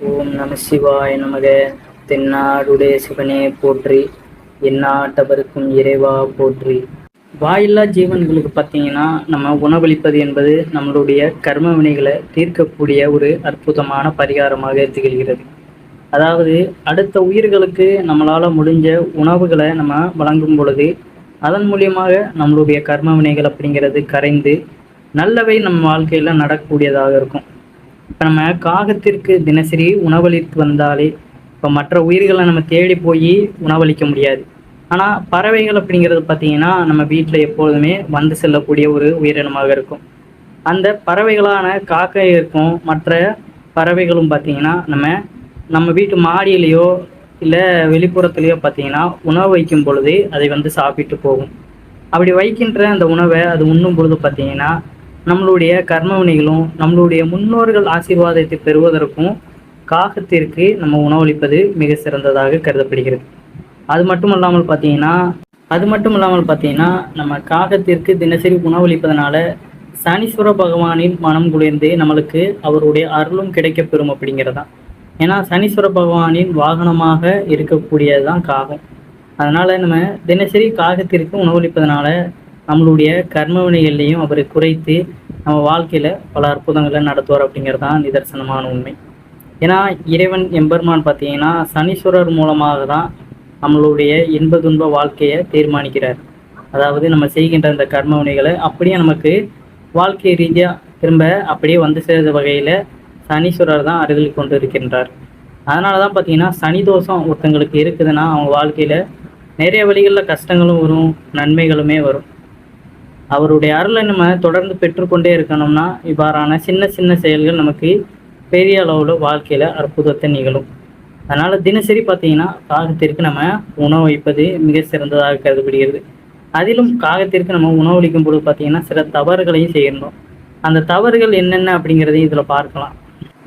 ஓம் நம சிவாய நமக. தென்னாடுடைய சிவனே போற்றி, எந்நாட்டவருக்கும் இறைவா போற்றி. வாயில்லா ஜீவன்களுக்கு பார்த்தீங்கன்னா நம்ம உணவளிப்பது என்பது நம்மளுடைய கர்ம வினைகளை தீர்க்கக்கூடிய ஒரு அற்புதமான பரிகாரமாக திகழ்கிறது. அதாவது அடுத்த உயிர்களுக்கு நம்மளால் முடிஞ்ச உணவுகளை நம்ம வழங்கும் பொழுது அதன் மூலியமாக நம்மளுடைய கர்ம வினைகள் அப்படிங்கிறது கரைந்து நல்லவை நம்ம வாழ்க்கையில் நடக்கக்கூடியதாக இருக்கும். இப்போ நம்ம காகத்திற்கு தினசரி உணவளித்து வந்தாலே இப்போ மற்ற உயிர்களை நம்ம தேடி போய் உணவளிக்க முடியாது. ஆனால் பறவைகள் அப்படிங்கிறது பார்த்தீங்கன்னா நம்ம வீட்டில் எப்பொழுதுமே வந்து செல்லக்கூடிய ஒரு உயிரினமாக இருக்கும். அந்த பறவைகளான காக்கை இருக்கும், மற்ற பறவைகளும் பார்த்தீங்கன்னா நம்ம நம்ம வீட்டு மாடியிலையோ இல்லை வெளிப்புறத்துலேயோ பார்த்தீங்கன்னா உணவு வைக்கும் பொழுது அதை வந்து சாப்பிட்டு போகும். அப்படி வைக்கின்ற அந்த உணவை அது உண்ணும் பொழுது பார்த்தீங்கன்னா நம்மளுடைய கர்மவினைகளும் நம்மளுடைய முன்னோர்கள் ஆசீர்வாதத்தை பெறுவதற்கும் காகத்திற்கு நம்ம உணவளிப்பது மிக சிறந்ததாக கருதப்படுகிறது. அது மட்டும் இல்லாமல் பார்த்தீங்கன்னா நம்ம காகத்திற்கு தினசரி உணவளிப்பதனால சனீஸ்வர பகவானின் மனம் குளிர்ந்து நம்மளுக்கு அவருடைய அருளும் கிடைக்கப்பெறும் அப்படிங்கிறதான். ஏன்னா சனீஸ்வர பகவானின் வாகனமாக இருக்கக்கூடியதுதான் காகம். அதனால் நம்ம தினசரி காகத்திற்கு உணவளிப்பதனால நம்மளுடைய கர்மவினைகள்லையும் அவரை குறைத்து நம்ம வாழ்க்கையில் பல அற்புதங்களை நடத்துவார் அப்படிங்கிறது தான் நிதர்சனமான உண்மை. ஏன்னா இறைவன் எம்பெருமான் பார்த்தீங்கன்னா சனீஸ்வரர் மூலமாக தான் நம்மளுடைய இன்ப துன்ப வாழ்க்கையை தீர்மானிக்கிறார். அதாவது நம்ம செய்கின்ற அந்த கர்மவினைகளை அப்படியே நமக்கு வாழ்க்கை ரீதியாக திரும்ப அப்படியே வந்து சேர்ந்த வகையில் சனீஸ்வரர் தான் அருகில் கொண்டு இருக்கின்றார். அதனால தான் பார்த்தீங்கன்னா சனி தோஷம் ஒருத்தங்களுக்கு இருக்குதுன்னா அவங்க வாழ்க்கையில் நிறைய வழிகளில் கஷ்டங்களும் வரும், நன்மைகளுமே வரும். அவருடைய அருளை நம்ம தொடர்ந்து பெற்றுக்கொண்டே இருக்கணும்னா இவ்வாறான சின்ன சின்ன செயல்கள் நமக்கு பெரிய அளவில் வாழ்க்கையில் அற்புதத்தை நிகழும். அதனால் தினசரி பார்த்தீங்கன்னா காகத்திற்கு நம்ம உணவு வைப்பது மிக சிறந்ததாக கருதப்படுகிறது. அதிலும் காகத்திற்கு நம்ம உணவளிக்கும் பொழுது பார்த்தீங்கன்னா சில தவறுகளையும் செய்யணும். அந்த தவறுகள் என்னென்ன அப்படிங்கிறதையும் இதில் பார்க்கலாம்.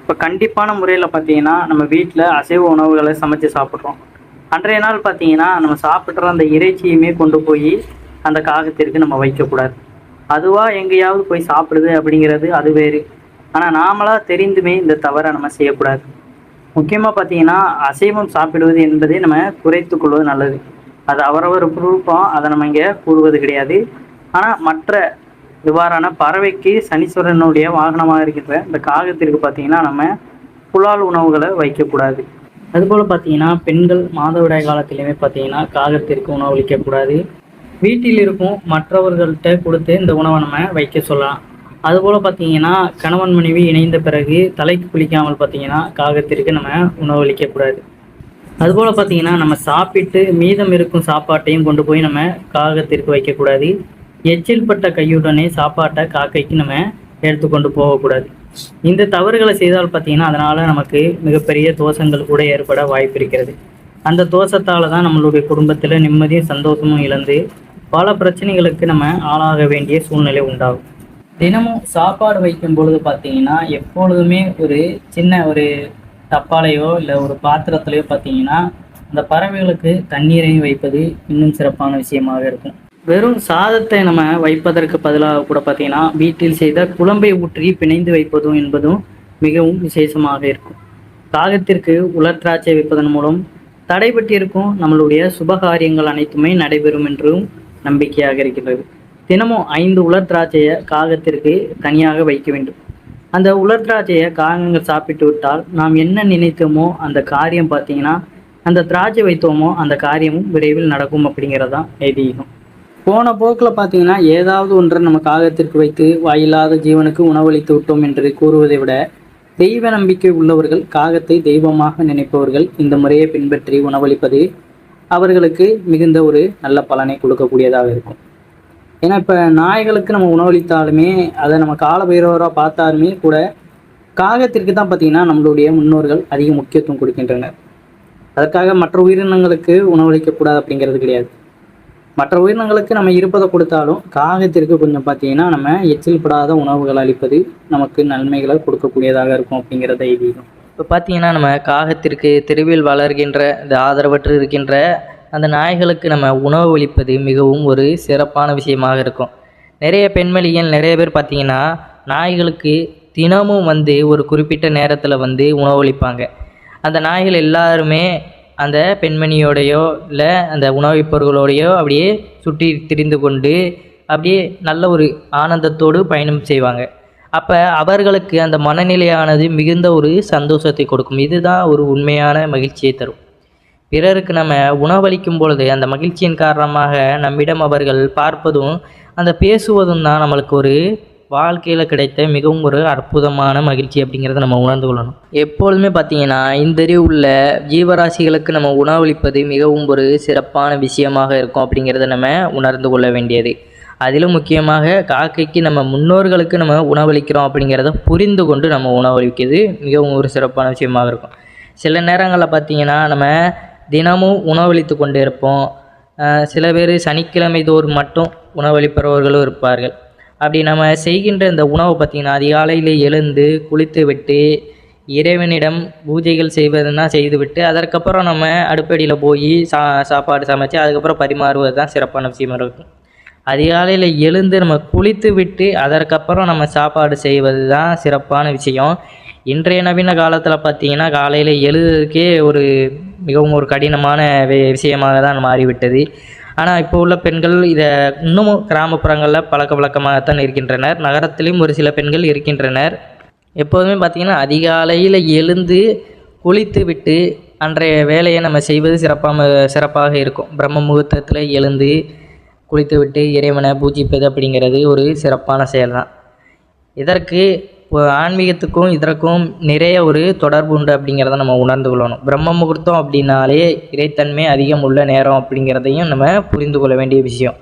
இப்போ கண்டிப்பான முறையில் பார்த்தீங்கன்னா நம்ம வீட்டில் அசைவ உணவுகளை சமைச்சு சாப்பிட்றோம். அன்றைய நாள் பார்த்தீங்கன்னா நம்ம சாப்பிட்ற அந்த இறைச்சியுமே கொண்டு போய் அந்த காகத்திற்கு நம்ம வைக்கக்கூடாது. அதுவாக எங்கேயாவது போய் சாப்பிடுது அப்படிங்கிறது அது வேறு. ஆனால் நாமளாக தெரிந்துமே இந்த தவறை நம்ம செய்யக்கூடாது. முக்கியமாக பார்த்தீங்கன்னா அசைவம் சாப்பிடுவது என்பதை நம்ம குறைத்து கொள்வது நல்லது. அது அவரவர் விருப்பம், அதை நம்ம இங்கே கூறுவது கிடையாது. ஆனால் மற்ற இவ்வாறான பறவைக்கு சனீஸ்வரனுடைய வாகனமாக இருக்கின்ற இந்த காகத்திற்கு பார்த்தீங்கன்னா நம்ம புலால் உணவுகளை வைக்கக்கூடாது. அதுபோல் பார்த்தீங்கன்னா பெண்கள் மாதவிடாய் காலத்திலையுமே பார்த்தீங்கன்னா காகத்திற்கு உணவளிக்கக்கூடாது. வீட்டில் இருக்கும் மற்றவர்கள்ட்ட கொடுத்து இந்த உணவை நம்ம வைக்க சொல்லலாம். அதுபோல் பார்த்தீங்கன்னா கணவன் மனைவி இணைந்த பிறகு தலைக்கு குளிக்காமல் பார்த்தீங்கன்னா காகத்திற்கு நம்ம உணவளிக்கக்கூடாது. அதுபோல் பார்த்தீங்கன்னா நம்ம சாப்பிட்டு மீதம் இருக்கும் சாப்பாட்டையும் கொண்டு போய் நம்ம காகத்திற்கு வைக்கக்கூடாது. எச்சில் பட்ட கையுடனே சாப்பாட்டை காக்கைக்கு நம்ம எடுத்துக்கொண்டு போகக்கூடாது. இந்த தவறுகளை செய்தால் பார்த்தீங்கன்னா அதனால் நமக்கு மிகப்பெரிய தோஷங்கள் கூட ஏற்பட வாய்ப்பு இருக்கிறது. அந்த தோஷத்தால் தான் நம்மளுடைய குடும்பத்தில் நிம்மதியும் சந்தோஷமும் இழந்து பல பிரச்சனைகளுக்கு நம்ம ஆளாக வேண்டிய சூழ்நிலை உண்டாகும். தினமும் சாப்பாடு வைக்கும் பொழுது பார்த்தீங்கன்னா எப்பொழுதுமே ஒரு சின்ன ஒரு டப்பாலையோ இல்லை ஒரு பாத்திரத்திலையோ பார்த்தீங்கன்னா அந்த பறவைகளுக்கு தண்ணீரையும் வைப்பது இன்னும் சிறப்பான விஷயமாக இருக்கும். வெறும் சாதத்தை நம்ம வைப்பதற்கு பதிலாக கூட பார்த்தீங்கன்னா வீட்டில் செய்த குழம்பை ஊற்றி பிணைந்து வைப்பதும் என்பதும் மிகவும் விசேஷமாக இருக்கும். காகத்திற்கு உலர் திராட்சை வைப்பதன் மூலம் தடைபட்டிருக்கும் நம்மளுடைய சுபகாரியங்கள் அனைத்துமே நடைபெறும் என்றும் நம்பிக்கையாக இருக்கிறது. தினமும் 5 உலர் திராட்சையை காகத்திற்கு தனியாக வைக்க வேண்டும். அந்த உலர் திராட்சையை காகங்கள் சாப்பிட்டு விட்டால் நாம் என்ன நினைத்தோமோ அந்த காரியம் பார்த்தீங்கன்னா அந்த திராட்சை வைத்தோமோ அந்த காரியமும் விரைவில் நடக்கும் அப்படிங்கிறது தான் ஐதீகம். போன போக்கில் பார்த்தீங்கன்னா ஏதாவது ஒன்றை நம்ம காகத்திற்கு வைத்து வாயில்லாத ஜீவனுக்கு உணவளித்து விட்டோம் என்று கூறுவதை விட தெய்வ நம்பிக்கை உள்ளவர்கள், காகத்தை தெய்வமாக நினைப்பவர்கள் இந்த முறையை பின்பற்றி உணவளிப்பது அவர்களுக்கு மிகுந்த ஒரு நல்ல பலனை கொடுக்கக்கூடியதாக இருக்கும். ஏன்னா இப்போ நாய்களுக்கு நம்ம உணவளித்தாலுமே அதை நம்ம காலபைரவராக பார்த்தாலுமே கூட காகத்திற்கு தான் பார்த்திங்கன்னா நம்மளுடைய முன்னோர்கள் அதிக முக்கியத்துவம் கொடுக்கின்றனர். அதற்காக மற்ற உயிரினங்களுக்கு உணவளிக்கக்கூடாது அப்படிங்கிறது கிடையாது. மற்ற உயிரினங்களுக்கு நம்ம இருப்பதை கொடுத்தாலும் காகத்திற்கு கொஞ்சம் பார்த்தீங்கன்னா நம்ம எச்சில் படாத உணவுகள் அளிப்பது நமக்கு நன்மைகளை கொடுக்கக்கூடியதாக இருக்கும் அப்படிங்கிறத ஐதீகம். இப்போ பார்த்தீங்கன்னா நம்ம காகத்திற்கு தெருவில் வளர்கின்ற இந்த ஆதரவற்று இருக்கின்ற அந்த நாய்களுக்கு நம்ம உணவு அளிப்பது மிகவும் ஒரு சிறப்பான விஷயமாக இருக்கும். நிறைய பெண்மணிகள் நிறைய பேர் பார்த்தீங்கன்னா நாய்களுக்கு தினமும் வந்து ஒரு குறிப்பிட்ட நேரத்தில் வந்து உணவளிப்பாங்க. அந்த நாய்கள் எல்லாருமே அந்த பெண்மணியோடையோ இல்லை அந்த உணவளிப்பவர்களோடையோ அப்படியே சுற்றி திரிந்து கொண்டு அப்படியே நல்ல ஒரு ஆனந்தத்தோடு பயணம் செய்வாங்க. அப்போ அவர்களுக்கு அந்த மனநிலையானது மிகுந்த ஒரு சந்தோஷத்தை கொடுக்கும். இதுதான் ஒரு உண்மையான மகிழ்ச்சியை தரும். பிறருக்கு நம்ம உணவளிக்கும் பொழுது அந்த மகிழ்ச்சியின் காரணமாக நம்மிடம் அவர்கள் பார்ப்பதும் அந்த பேசுவதும் தான் நம்மளுக்கு ஒரு வாழ்க்கையில் கிடைத்த மிகவும் ஒரு அற்புதமான மகிழ்ச்சி அப்படிங்கிறத நம்ம உணர்ந்து கொள்ளணும். எப்பொழுதுமே பார்த்தீங்கன்னா இந்த உள்ள ஜீவராசிகளுக்கு நம்ம உணவளிப்பது மிகவும் ஒரு சிறப்பான விஷயமாக இருக்கும் அப்படிங்கிறத நம்ம உணர்ந்து கொள்ள வேண்டியது. அதிலும் முக்கியமாக காக்கைக்கு நம்ம முன்னோர்களுக்கு நம்ம உணவளிக்கிறோம் அப்படிங்கிறத புரிந்து கொண்டு நம்ம உணவளிக்கிறது மிகவும் ஒரு சிறப்பான விஷயமாக இருக்கும். சில நேரங்களில் பார்த்திங்கன்னா நம்ம தினமும் உணவளித்து கொண்டு இருப்போம். சில பேர் சனிக்கிழமை தோறும் மட்டும் உணவளிப்பவர்களும் இருப்பார்கள். அப்படி நம்ம செய்கின்ற இந்த உணவை பார்த்திங்கன்னா அதிகாலையில் எழுந்து குளித்து விட்டு இறைவனிடம் பூஜைகள் செய்வதுன்னா செய்துவிட்டு அதற்கப்புறம் நம்ம அடுப்படியில் போய் சாப்பாடு சமைச்சு அதுக்கப்புறம் பரிமாறுவது தான் சிறப்பான விஷயமாக இருக்கும். அதிகாலையில் எழுந்து நம்ம குளித்து விட்டு அதற்கப்புறம் நம்ம சாப்பாடு செய்வது தான் சிறப்பான விஷயம். இன்றைய நவீன காலத்தில் பார்த்திங்கன்னா காலையில் எழுதுறதுக்கே ஒரு மிகவும் ஒரு கடினமான விஷயமாக தான் மாறிவிட்டது. ஆனால் இப்போ உள்ள பெண்கள் இதை இன்னமும் கிராமப்புறங்களில் பழக்க வழக்கமாகத்தான் இருக்கின்றனர். நகரத்திலையும் ஒரு சில பெண்கள் இருக்கின்றனர். எப்போதுமே பார்த்திங்கன்னா அதிகாலையில் எழுந்து குளித்து விட்டு அன்றைய வேலையை நம்ம செய்வது சிறப்பாக இருக்கும். பிரம்ம முகூர்த்தத்தில் எழுந்து குளித்து விட்டு இறைவனை பூஜிப்பது அப்படிங்கிறது ஒரு சிறப்பான செயல் தான். இதற்கு ஆன்மீகத்துக்கும் இதற்கும் நிறைய ஒரு தொடர்பு உண்டு அப்படிங்கிறத நம்ம உணர்ந்து கொள்ளணும். பிரம்ம முகூர்த்தம் அப்படின்னாலே இறைத்தன்மை அதிகம் உள்ள நேரம் அப்படிங்கிறதையும் நம்ம புரிந்து கொள்ள வேண்டிய விஷயம்.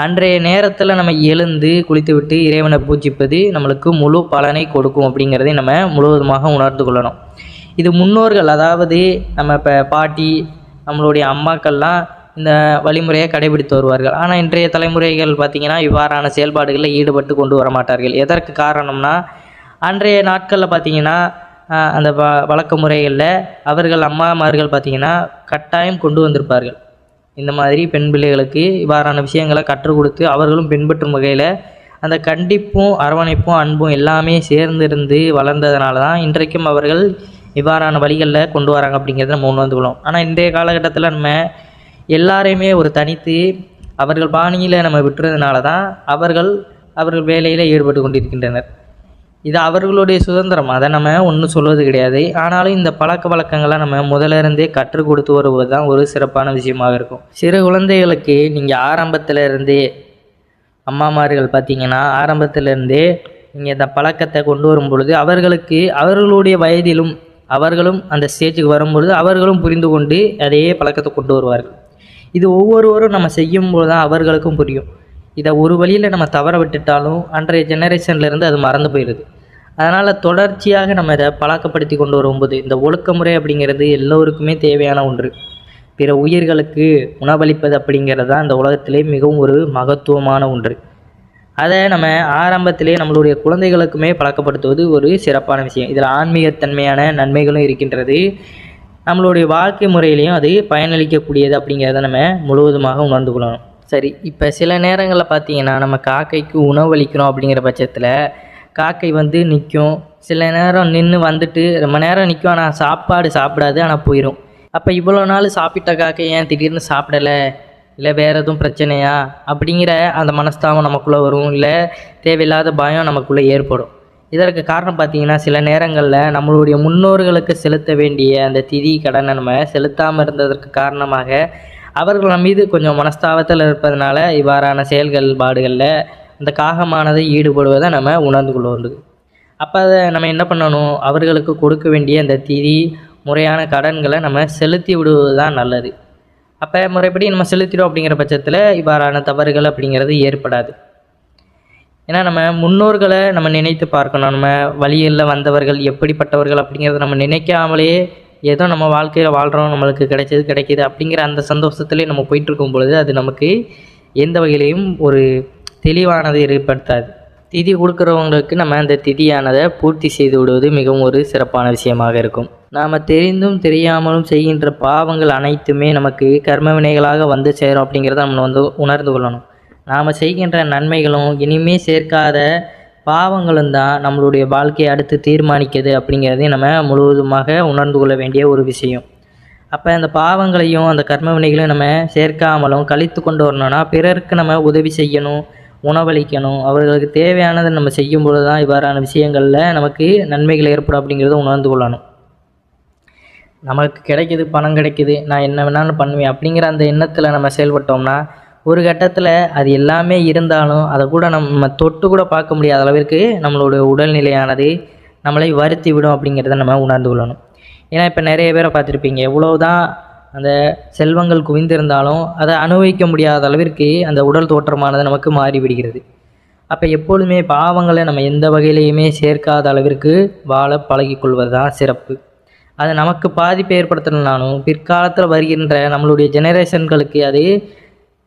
அன்றைய நேரத்தில் நம்ம எழுந்து குளித்து விட்டு இறைவனை பூஜிப்பது நம்மளுக்கு முழு பலனை கொடுக்கும் அப்படிங்கிறதையும் நம்ம முழுவதுமாக உணர்ந்து கொள்ளணும். இது முன்னோர்கள், அதாவது நம்ம இப்போ பாட்டி நம்மளுடைய அம்மாக்கள்லாம் இந்த வழிமுறையை கடைபிடித்து வருவார்கள். ஆனால் இன்றைய தலைமுறைகள் பார்த்திங்கன்னா இவ்வாறான செயல்பாடுகளில் ஈடுபட்டு கொண்டு வர மாட்டார்கள். எதற்கு காரணம்னா அன்றைய நாட்களில் பார்த்திங்கன்னா அந்த வழக்க முறைகளில் அவர்கள் அம்மாமார்கள் பார்த்திங்கன்னா கட்டாயம் கொண்டு வந்திருப்பார்கள். இந்த மாதிரி பெண் பிள்ளைகளுக்கு இவ்வாறான விஷயங்களை கற்றுக் கொடுத்து அவர்களும் பின்பற்றும் வகையில் அந்த கண்டிப்பும் அரவணைப்பும் அன்பும் எல்லாமே சேர்ந்திருந்து வளர்ந்ததுனால தான் இன்றைக்கும் அவர்கள் இவ்வாறான வழிகளில் கொண்டு வராங்க அப்படிங்கிறத நம்ம உணர்ந்து கொள்ளும். ஆனால் இன்றைய காலகட்டத்தில் நம்ம எல்லாரையுமே ஒரு தனித்து அவர்கள் பாணியில் நம்ம விட்டுறதுனால தான் அவர்கள் வேலையில் ஈடுபட்டு கொண்டிருக்கின்றனர். இது அவர்களுடைய சுதந்திரம், அதை நம்ம ஒன்றும் சொல்வது கிடையாது. ஆனாலும் இந்த பழக்க வழக்கங்களை நம்ம முதலிருந்தே கற்றுக் கொடுத்து வருவது தான் ஒரு சிறப்பான விஷயமாக இருக்கும். சிறு குழந்தைகளுக்கு நீங்கள் ஆரம்பத்திலிருந்தே அம்மாமார்கள் பார்த்திங்கன்னா ஆரம்பத்திலிருந்தே நீங்கள் இந்த பழக்கத்தை கொண்டு வரும் பொழுது அவர்களுக்கு அவர்களுடைய வயதிலும் அவர்களும் அந்த ஸ்டேஜுக்கு வரும்பொழுது அவர்களும் புரிந்து கொண்டு அதே பழக்கத்தை கொண்டு வருவார்கள். இது ஒவ்வொருவரும் நம்ம செய்யும்போது தான் அவர்களுக்கும் புரியும். இதை ஒரு வழியில் நம்ம தவற விட்டுட்டாலும் அன்றைய ஜெனரேஷன்லேருந்து அது மறந்து போயிடுது. அதனால் தொடர்ச்சியாக நம்ம இதை பழக்கப்படுத்தி கொண்டு வரும்போது இந்த ஒழுக்கமுறை அப்படிங்கிறது எல்லோருக்குமே தேவையான ஒன்று. பிற உயிர்களுக்கு உணவளிப்பது அப்படிங்கிறது தான் இந்த உலகத்திலே மிகவும் ஒரு மகத்துவமான ஒன்று. அதை நம்ம ஆரம்பத்திலே நம்மளுடைய குழந்தைகளுக்குமே பழக்கப்படுத்துவது ஒரு சிறப்பான விஷயம். இதில் ஆன்மீகத்தன்மையான நன்மைகளும் இருக்கின்றது. நம்மளுடைய வாழ்க்கை முறையிலையும் அது பயனளிக்கக்கூடியது அப்படிங்கிறத நம்ம முழுவதுமாக உணர்ந்து கொள்ளணும். சரி, இப்போ சில நேரங்களில் பார்த்திங்கன்னா நம்ம காக்கைக்கு உணவளிக்கிறோம் அப்படிங்கிற பட்சத்தில் காக்கை வந்து நிற்கும். சில நேரம் நின்று வந்துட்டு ரொம்ப நேரம் நிற்கும், ஆனால் சாப்பாடு சாப்பிடாது, ஆனால் போயிடும். அப்போ இவ்வளோ நாள் சாப்பிட்ட காக்கை ஏன் திடீர்னு சாப்பிடலை, இல்லை வேறு எதுவும் பிரச்சனையா அப்படிங்கிற அந்த மனஸ்தாபம் நமக்குள்ளே வரும். இல்லை தேவையில்லாத பயம் நமக்குள்ளே ஏற்படும். இதற்கு காரணம் பார்த்திங்கன்னா சில நேரங்களில் நம்மளுடைய முன்னோர்களுக்கு செலுத்த வேண்டிய அந்த திதி கடனை நம்ம செலுத்தாமல் இருந்ததற்கு காரணமாக அவர்கள் நம்ம மீது கொஞ்சம் மனஸ்தாபத்தில் இருப்பதனால இவ்வாறான செயல்பாடுகளில் அந்த காகமானதை ஈடுபடுவதை நம்ம உணர்ந்து கொள்ள வேண்டியது. அப்போ அதை நம்ம என்ன பண்ணணும், அவர்களுக்கு கொடுக்க வேண்டிய அந்த திதி முறையான கடன்களை நம்ம செலுத்தி விடுவது தான் நல்லது. அப்போ முறைப்படி நம்ம செலுத்திடும் அப்படிங்கிற பட்சத்தில் இவ்வாறான தவறுகள் அப்படிங்கிறது ஏற்படாது. ஏன்னா நம்ம முன்னோர்களை நம்ம நினைத்து பார்க்கணும். நம்ம வழியில் வந்தவர்கள் எப்படிப்பட்டவர்கள் அப்படிங்கிறத நம்ம நினைக்காமலே ஏதோ நம்ம வாழ்க்கையில் வாழ்கிறோம், நம்மளுக்கு கிடைக்கிது அப்படிங்கிற அந்த சந்தோஷத்துலேயே நம்ம போயிட்டுருக்கும் பொழுது அது நமக்கு எந்த வகையிலையும் ஒரு தெளிவானதை ஏற்படுத்தாது. திதி கொடுக்குறவங்களுக்கு நம்ம அந்த திதியானதை பூர்த்தி செய்து விடுவது மிகவும் ஒரு சிறப்பான விஷயமாக இருக்கும். நாம் தெரிந்தும் தெரியாமலும் செய்கின்ற பாவங்கள் அனைத்துமே நமக்கு கர்ம வினைகளாக வந்து சேரும் அப்படிங்கிறத நம்ம உணர்ந்து கொள்ளணும். நாம் செய்கின்ற நன்மைகளும் இனிமே சேர்க்காத பாவங்களும் தான் நம்மளுடைய வாழ்க்கையை அடுத்து தீர்மானிக்குது அப்படிங்கிறதையும் நம்ம முழுவதுமாக உணர்ந்து கொள்ள வேண்டிய ஒரு விஷயம். அப்போ அந்த பாவங்களையும் அந்த கர்ம வினைகளையும் நம்ம சேர்க்காமலும் கழித்து கொண்டு வரணும்னா பிறருக்கு நம்ம உதவி செய்யணும், உணவளிக்கணும், அவர்களுக்கு தேவையானதை நம்ம செய்யும்பொழுது தான் இவ்வாறான விஷயங்களில் நமக்கு நன்மைகள் ஏற்படும் அப்படிங்கிறத உணர்ந்து கொள்ளணும். நமக்கு கிடைக்கிது, பணம் கிடைக்கிது, நான் என்ன வேணாலும் பண்ணுவேன் அப்படிங்கிற அந்த எண்ணத்தில் நம்ம செயல்பட்டோம்னா ஒரு கட்டத்தில் அது எல்லாமே இருந்தாலும் அதை கூட நம்ம தொட்டு கூட பார்க்க முடியாத அளவிற்கு நம்மளுடைய உடல்நிலையானது நம்மளை வருத்தி விடும் அப்படிங்கிறத நம்ம உணர்ந்து கொள்ளணும். ஏன்னா இப்போ நிறைய பேரை பார்த்துருப்பீங்க, எவ்வளோதான் அந்த செல்வங்கள் குவிந்திருந்தாலும் அதை அனுபவிக்க முடியாத அளவிற்கு அந்த உடல் தோற்றமானது நமக்கு மாறிவிடுகிறது. அப்போ எப்பொழுதுமே பாவங்களை நம்ம எந்த வகையிலையுமே சேர்க்காத அளவிற்கு வாழ பழகிக்கொள்வது தான் சிறப்பு. அது நமக்கு பாதிப்பை ஏற்படுத்தலைனாலும் பிற்காலத்தில் வருகின்ற நம்மளுடைய ஜெனரேஷன்களுக்கு அது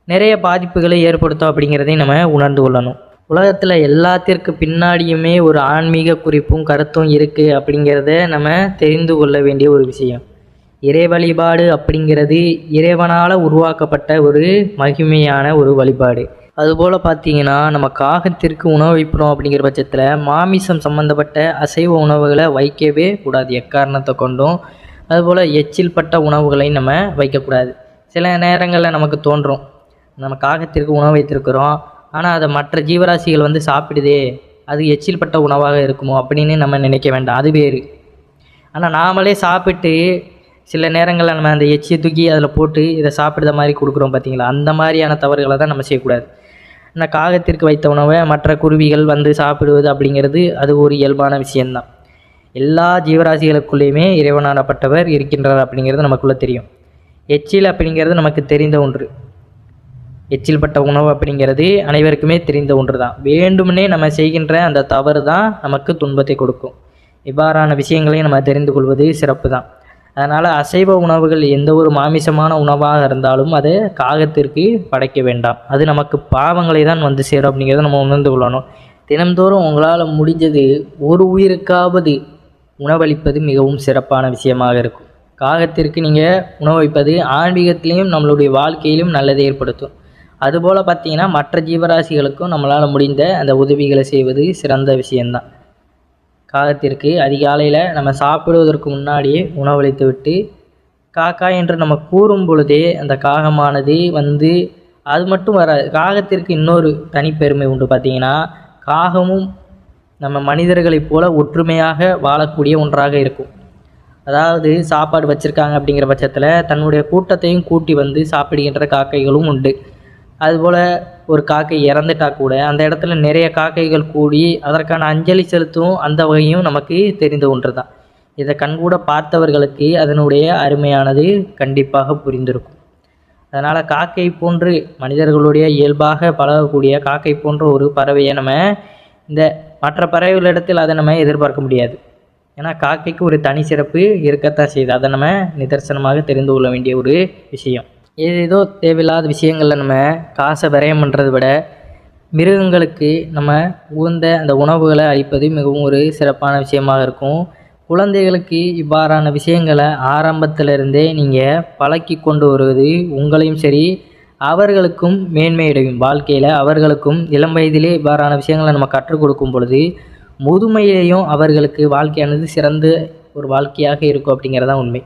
நிறைய பாதிப்புகளை ஏற்படுத்தும் அப்படிங்கிறதையும் நம்ம உணர்ந்து கொள்ளணும். உலகத்தில் எல்லாத்திற்கு பின்னாடியுமே ஒரு ஆன்மீக குறிப்பும் கருத்தும் இருக்குது அப்படிங்கிறத நம்ம தெரிந்து கொள்ள வேண்டிய ஒரு விஷயம். இறை வழிபாடு அப்படிங்கிறது இறைவனால் உருவாக்கப்பட்ட ஒரு மகிமையான ஒரு வழிபாடு. அதுபோல் பார்த்தீங்கன்னா நம்ம காகத்திற்கு உணவு வைக்கிறோம் அப்படிங்கிற பட்சத்தில் மாமிசம் சம்மந்தப்பட்ட அசைவ உணவுகளை வைக்கவே கூடாது எக்காரணத்தை கொண்டும். அதுபோல் எச்சில் பட்ட உணவுகளை நம்ம வைக்கக்கூடாது. சில நேரங்களில் நமக்கு தோன்றும், நம்ம காகத்திற்கு உணவு வைத்திருக்கிறோம், ஆனால் அதை மற்ற ஜீவராசிகள் வந்து சாப்பிடுதே, அது எச்சில் பட்ட உணவாக இருக்குமோ அப்படின்னு நம்ம நினைக்க வேண்டாம், அது வேறு. ஆனால் நாமளே சாப்பிட்டு சில நேரங்களில் நம்ம அந்த எச்சியை தூக்கி அதில் போட்டு இதை சாப்பிடுற மாதிரி கொடுக்குறோம் பார்த்தீங்களா, அந்த மாதிரியான தவறுகளை தான் நம்ம செய்யக்கூடாது. ஆனால் காகத்திற்கு வைத்த உணவை மற்ற குருவிகள் வந்து சாப்பிடுவது அப்படிங்கிறது அது ஒரு இயல்பான விஷயந்தான். எல்லா ஜீவராசிகளுக்குள்ளேயுமே இறைவனானப்பட்டவர் இருக்கின்றார் அப்படிங்கிறது நமக்குள்ளே தெரியும். எச்சில் அப்படிங்கிறது நமக்கு தெரிந்த ஒன்று, எச்சில் பட்ட உணவு அப்படிங்கிறது அனைவருக்குமே தெரிந்த ஒன்று தான். வேண்டுமெனே நம்ம செய்கின்ற அந்த தவறு தான் நமக்கு துன்பத்தை கொடுக்கும். இவ்வாறான விஷயங்களையும் நம்ம தெரிந்து கொள்வது சிறப்பு தான். அதனால் அசைவ உணவுகள் எந்த ஒரு மாமிசமான உணவாக இருந்தாலும் அதை காகத்திற்கு படைக்க வேண்டாம், அது நமக்கு பாவங்களை தான் வந்து சேரும் அப்படிங்கிறத நம்ம உணர்ந்து கொள்ளணும். தினம்தோறும் உங்களால் முடிஞ்சது ஒரு உயிருக்காவது உணவளிப்பது மிகவும் சிறப்பான விஷயமாக இருக்கும். காகத்திற்கு நீங்கள் உணவு வைப்பது ஆன்மீகத்திலையும் நம்மளுடைய வாழ்க்கையிலும் நல்லதை ஏற்படுத்தும். அதுபோல் பார்த்திங்கன்னா மற்ற ஜீவராசிகளுக்கும் நம்மளால் முடிந்த அந்த உதவிகளை செய்வது சிறந்த விஷயந்தான். காகத்திற்கு அதிகாலையில் நம்ம சாப்பிடுவதற்கு முன்னாடியே உணவளித்து விட்டு காக்கா என்று நம்ம கூறும் பொழுதே அந்த காகமானது வந்து அது மட்டும் வராது. காகத்திற்கு இன்னொரு தனிப்பெருமை உண்டு. பார்த்திங்கன்னா காகமும் நம்ம மனிதர்களைப் போல ஒற்றுமையாக வாழக்கூடிய ஒன்றாக இருக்கும். அதாவது சாப்பாடு வச்சுருக்காங்க அப்படிங்கிற பட்சத்தில் தன்னுடைய கூட்டத்தையும் கூட்டி வந்து சாப்பிடுகின்ற காக்கைகளும் உண்டு. அதுபோல் ஒரு காக்கை இறந்துட்டா கூட அந்த இடத்துல நிறைய காக்கைகள் கூடி அதற்கான அஞ்சலி செலுத்தும் அந்த வகையும் நமக்கு தெரிந்த ஒன்று தான். இதை கண்கூட பார்த்தவர்களுக்கு அதனுடைய அருமையானது கண்டிப்பாக புரிந்திருக்கும். அதனால் காக்கை போன்று மனிதர்களுடைய இயல்பாக பழகக்கூடிய காக்கை போன்ற ஒரு பறவையை நம்ம இந்த மற்ற பறவைகளிடத்தில் அதை நம்ம எதிர்பார்க்க முடியாது. ஏன்னா காக்கைக்கு ஒரு தனி சிறப்பு இருக்கத்தான் செய்யுது. அதை நம்ம நிதர்சனமாக தெரிந்து கொள்ள வேண்டிய ஒரு விஷயம். ஏதோ தேவையில்லாத விஷயங்களில் நம்ம காசை விரயம் பண்ணுறதை விட மிருகங்களுக்கு நம்ம உகந்த அந்த உணவுகளை அளிப்பது மிகவும் ஒரு சிறப்பான விஷயமாக இருக்கும். குழந்தைகளுக்கு இவ்வாறான விஷயங்களை ஆரம்பத்திலிருந்தே நீங்கள் பழக்கி கொண்டு வருவது உங்களையும் சரி அவர்களுக்கும் மேன்மையடையும். வாழ்க்கையில் அவர்களுக்கும் இளம் வயதிலே இவ்வாறான விஷயங்களை நம்ம கற்றுக் கொடுக்கும் பொழுது முதுமையிலேயும் அவர்களுக்கு வாழ்க்கையானது சிறந்த ஒரு வாழ்க்கையாக இருக்கும் அப்படிங்கிறதான் உண்மை.